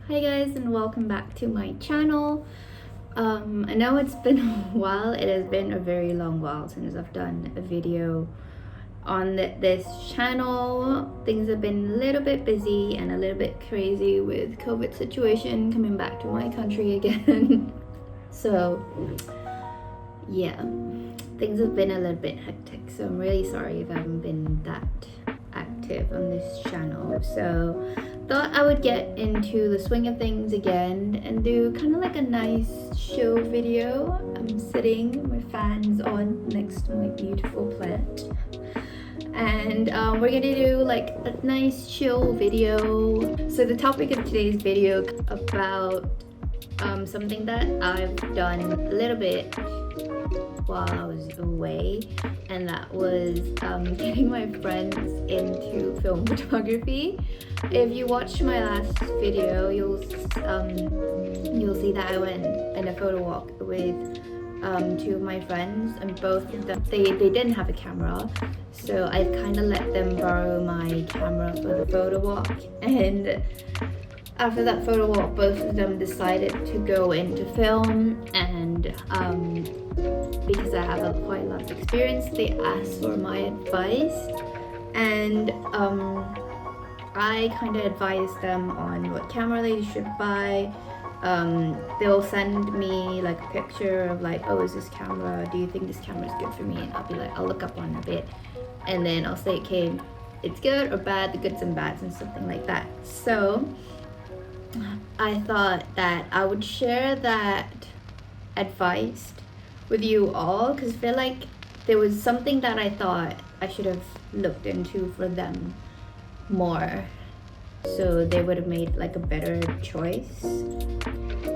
Hi guys, and welcome back to my channel. I know it's been a while. It has been a very long while since I've done a video on this channel. Things have been a little bit busy and a little bit crazy with COVID situation coming back to my country again. So yeah, things have been a little bit hectic, so I'm really sorry if I haven't been that active on this channel. So thought I would get into the swing of things again and do kind of like a nice show video. I'm sitting, my fan's on next to my beautiful plant, and we're gonna do like a nice chill video. So the topic of today's video about something that I've done a little bit while I was away, and that was getting my friends into film photography. If you watched my last video, you'll see that I went in a photo walk with two of my friends, and both of them they didn't have a camera, so I kind of let them borrow my camera for the photo walk. And after that photo walk, both of them decided to go into film, and because I have quite a lot of experience, they asked for my advice, and I kind of advised them on what camera they should buy. They'll send me like a picture of like, oh, is this camera, do you think this camera is good for me? And I'll be like, I'll look up on a bit, and then I'll say, okay, it's good or bad, the goods and bads and something like that. So I thought that I would share that advice with you all, because I feel like there was something that I thought I should have looked into for them more, so they would have made like a better choice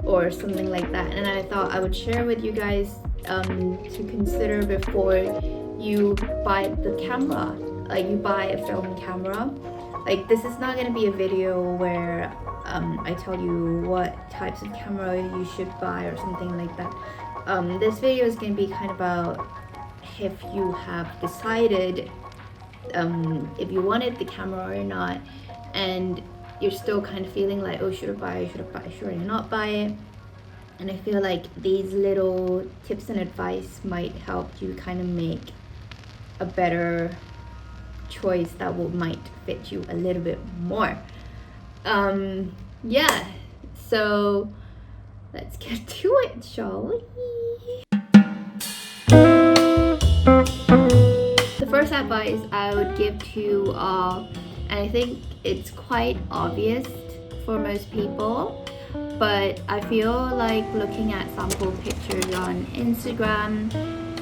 or something like that. And I thought I would share with you guys to consider before you buy the camera, like you buy a film camera. Like, this is not going to be a video where I tell you what types of camera you should buy or something like that. This video is going to be kind of about if you have decided if you wanted the camera or not, and you're still kind of feeling like, oh, should I not buy it? And I feel like these little tips and advice might help you kind of make a better choice that might fit you a little bit more. Yeah, so let's get to it, shall we? The first advice I would give to you all, and I think it's quite obvious for most people, but I feel like looking at sample pictures on Instagram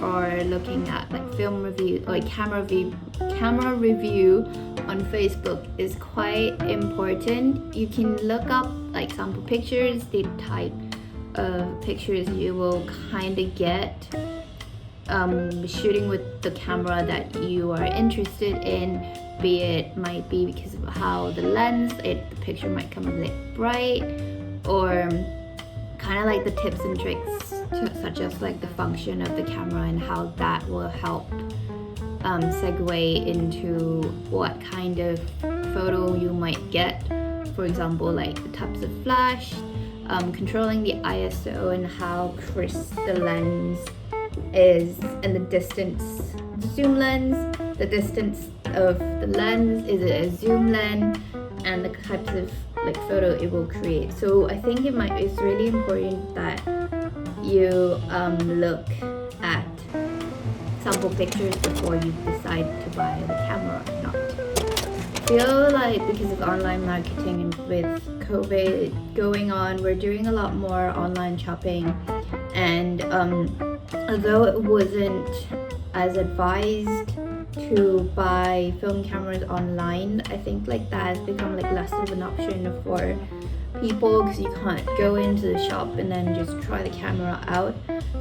or looking at like film review, like camera review on Facebook is quite important. You can look up like sample pictures, the type of pictures you will kind of get shooting with the camera that you are interested in, be it might be because of how the lens, the picture might come a bit bright, or kind of like the tips and tricks such as like the function of the camera and how that will help segue into what kind of photo you might get. For example, like the types of flash, controlling the ISO and how crisp the lens is, and the distance, zoom lens, the distance of the lens, is it a zoom lens, and the types of like photo it will create. So I think it's really important that you look at sample pictures before you decide to buy the camera or not. I feel like because of online marketing and with COVID going on, we're doing a lot more online shopping, and although it wasn't as advised to buy film cameras online, I think like that has become like less of an option for people, because you can't go into the shop and then just try the camera out.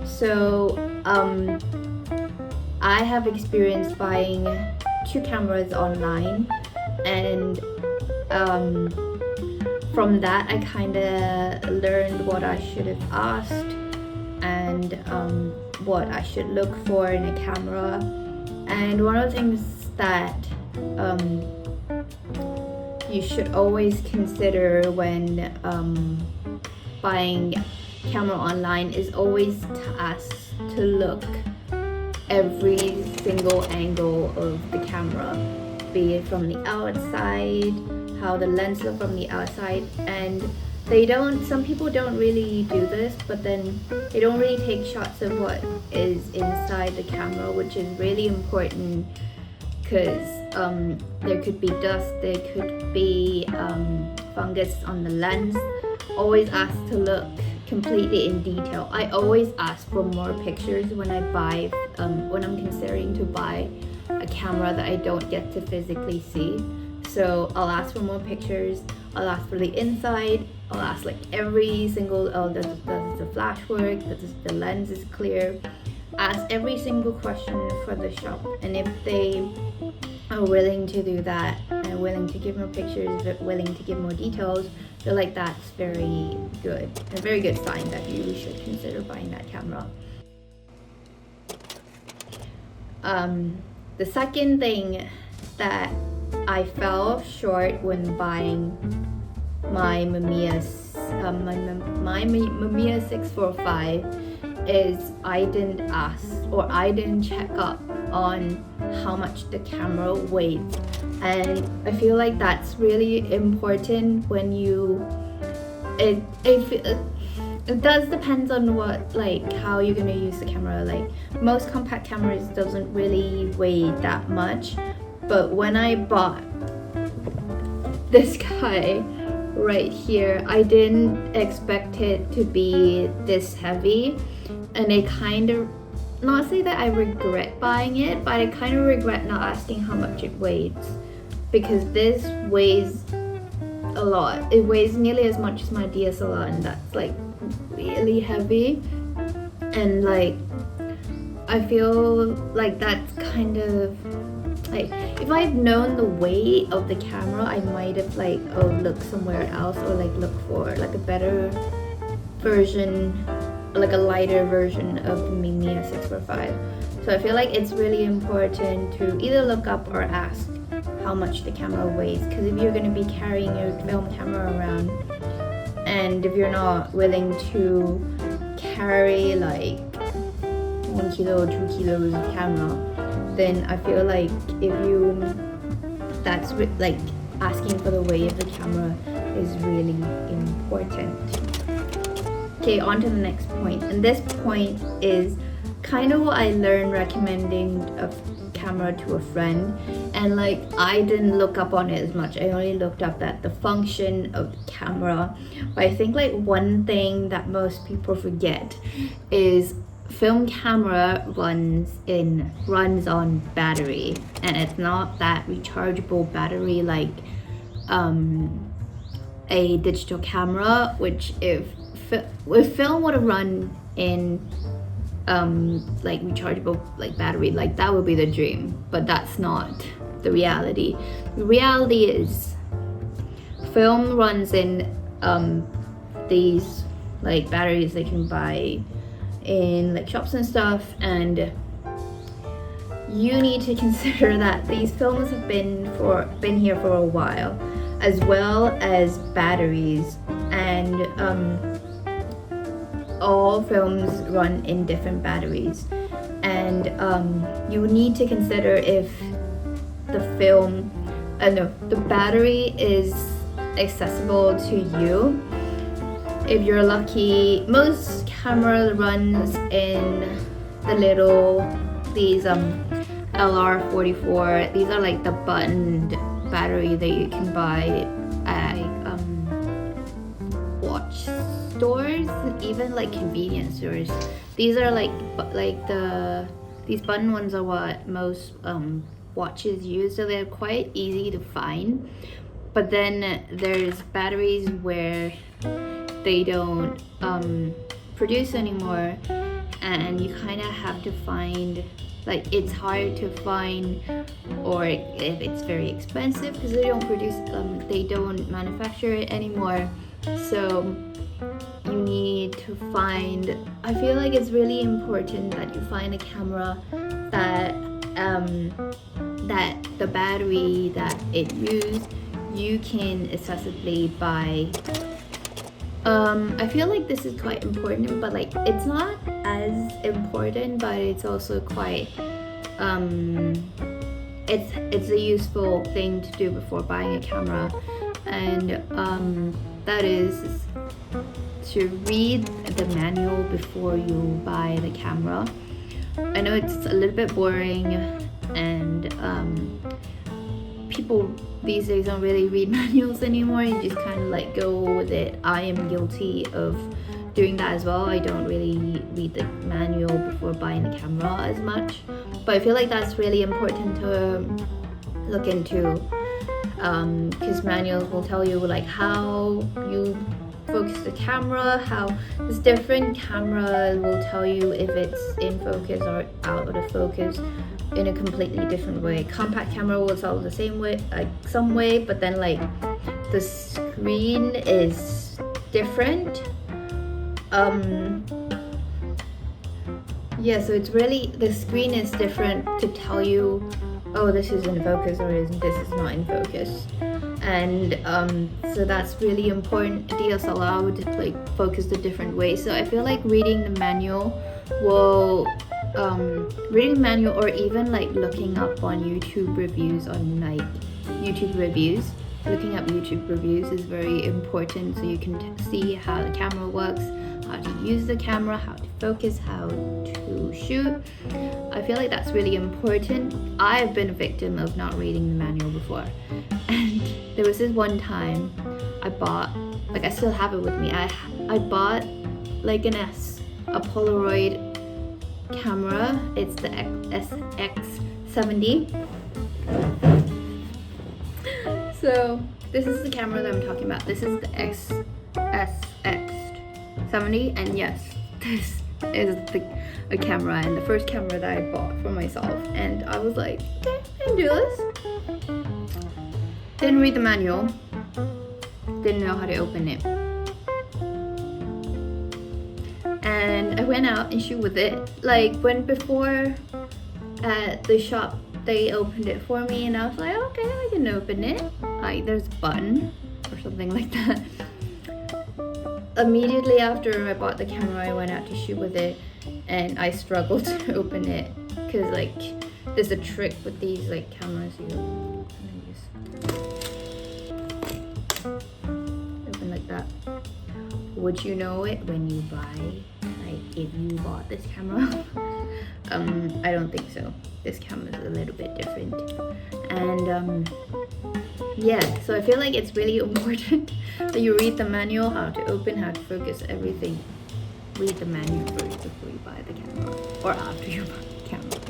So I have experienced buying two cameras online, and from that I kind of learned what I should have asked and what I should look for in a camera. And one of the things that you should always consider when buying camera online is always to ask to look every single angle of the camera, be it from the outside, how the lens looks from the outside. And some people don't really do this, but then they don't really take shots of what is inside the camera, which is really important, because there could be dust, there could be fungus on the lens. Always ask to look completely in detail. I always ask for more pictures when I buy, when I'm considering to buy a camera that I don't get to physically see. So I'll ask for more pictures, I'll ask for the inside, I'll ask like every single, does the flash work, does the lens is clear. Ask every single question for the shop, and if they are willing to do that and willing to give more pictures, willing to give more details, I feel like that's very good, a very good sign that you should consider buying that camera. The second thing that I fell short when buying my Mamiya 645 is I didn't ask, or I didn't check up on how much the camera weighs. And I feel like that's really important when it does depend on what, like, how you're gonna use the camera. Like, most compact cameras doesn't really weigh that much, but when I bought this guy right here, I didn't expect it to be this heavy, and I kind of, not say that I regret buying it, but I kind of regret not asking how much it weighs, because this weighs a lot. It weighs nearly as much as my DSLR, and that's like really heavy. And like, I feel like that's kind of like, if I'd known the weight of the camera, I might have like looked somewhere else, or like look for like a better version, like a lighter version of the Mamiya 645. So I feel like it's really important to either look up or ask how much the camera weighs, because if you're going to be carrying your film camera around, and if you're not willing to carry like 1 kilo, 2 kilos of camera, then I feel like like asking for the weight of the camera is really important. Okay, on to the next point, and this point is kind of what I learned recommending a camera to a friend, and like, I didn't look up on it as much. I only looked up at the function of the camera. But I think like one thing that most people forget is film camera runs on battery, and it's not that rechargeable battery like a digital camera, which if film would have run in like rechargeable like battery, like that would be the dream, but that's not the reality. The reality is film runs in these like batteries they can buy in like shops and stuff, and you need to consider that these films have been here for a while, as well as batteries, and all films run in different batteries, and you need to consider if the battery is accessible to you. If you're lucky, most camera runs in these LR44. These are like the buttoned battery that you can buy at watch stores, even like convenience stores. These are these button ones are what most watches use, so they're quite easy to find. But then there's batteries where they don't produce anymore, and you kind of have to find, like, it's hard to find, or if it's very expensive because they don't manufacture it anymore. So you need to find, I feel like it's really important that you find a camera that the battery that it you can accessibly buy. I feel like this is quite important, but like it's not as important, but it's also quite it's a useful thing to do before buying a camera, and that is to read the manual before you buy the camera. I know it's a little bit boring, and people these days don't really read manuals anymore. You just kind of like go with it. I am guilty of doing that as well. I don't really read the manual before buying the camera as much, but I feel like that's really important to look into, because manuals will tell you like how you focus the camera, how this different camera will tell you if it's in focus or out of focus in a completely different way. Compact camera will tell the same way, like some way, but then like the screen is different. Yeah, so it's really, the screen is different to tell you, oh, this is in focus or this is not in focus. And so that's really important. DSLR would like focus the different ways. So I feel like reading the manual will reading the manual, or even like looking up on YouTube reviews on like YouTube reviews. Looking up YouTube reviews is very important, so you can see how the camera works, how to use the camera, how to focus, how to shoot. I feel like that's really important. I've been a victim of not reading the manual before, and there was this one time I bought, like I still have it with me, I bought like a Polaroid camera. It's the SX70. So this is the camera that I'm talking about. This is the SX70, and yes, this is a camera, and the first camera that I bought for myself. And I was like, okay, I can do this. Didn't read the manual, didn't know how to open it, and I went out and shoot with it. Like when before at the shop they opened it for me, and I was like, okay, I can open it. Like there's a button or something like that. Immediately after I bought the camera, I went out to shoot with it, and I struggled to open it, because like there's a trick with these like cameras. You open like that. Would you know it when you buy, like if you bought this camera? I don't think so. This camera is a little bit different, and yeah, so I feel like it's really important that you read the manual, how to open, how to focus, everything. Read the manual first before you buy the camera, or after you buy the camera.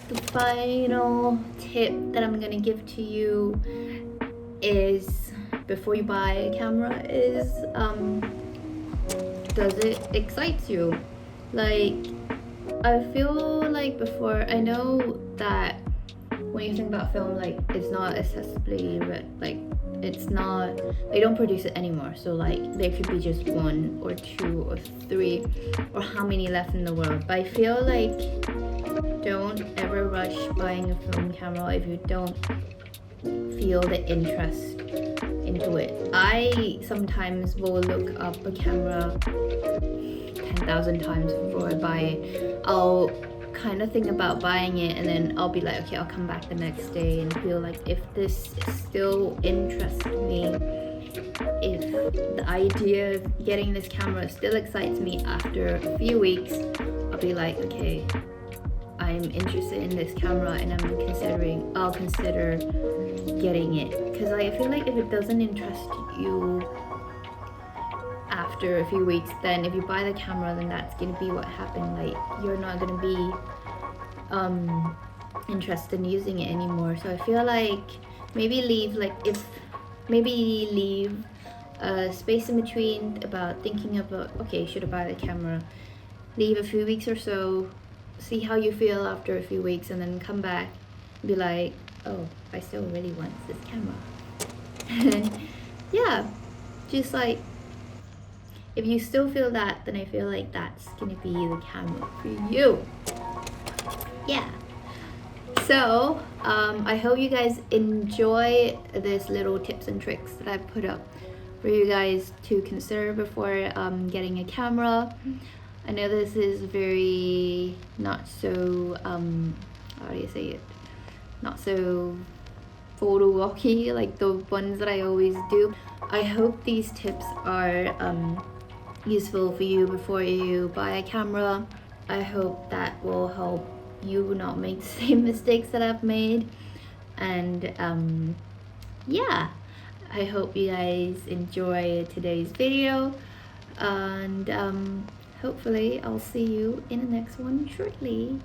The final tip that I'm gonna give to you is, before you buy a camera, is does it excite you? Like, I feel like before, I know that when you think about film, like it's not accessibly, like it's not, they don't produce it anymore, so like there could be just 1 or 2 or 3 or how many left in the world. But I feel like don't ever rush buying a film camera if you don't feel the interest into it. I sometimes will look up a camera 10,000 times before I buy it. I'll kind of think about buying it, and then I'll be like, okay, I'll come back the next day and feel like if this still interests me, if the idea of getting this camera still excites me after a few weeks, I'll be like, okay, I'm interested in this camera, and I'll consider getting it. Because I feel like if it doesn't interest you after a few weeks, then if you buy the camera, then that's gonna be what happened. Like you're not gonna be interested in using it anymore. So I feel like maybe leave space in between about thinking about, okay, should I buy the camera? Leave a few weeks or so, see how you feel after a few weeks, and then come back and be like, oh, I still really want this camera. And yeah, just like, if you still feel that, then I feel like that's gonna be the camera for you. Yeah. So I hope you guys enjoy this little tips and tricks that I've put up for you guys to consider before getting a camera. I know this is very not so how do you say it, not so photo walky like the ones that I always do. I hope these tips are useful for you before you buy a camera. I hope that will help you not make the same mistakes that I've made. And yeah, I hope you guys enjoy today's video, and hopefully I'll see you in the next one shortly.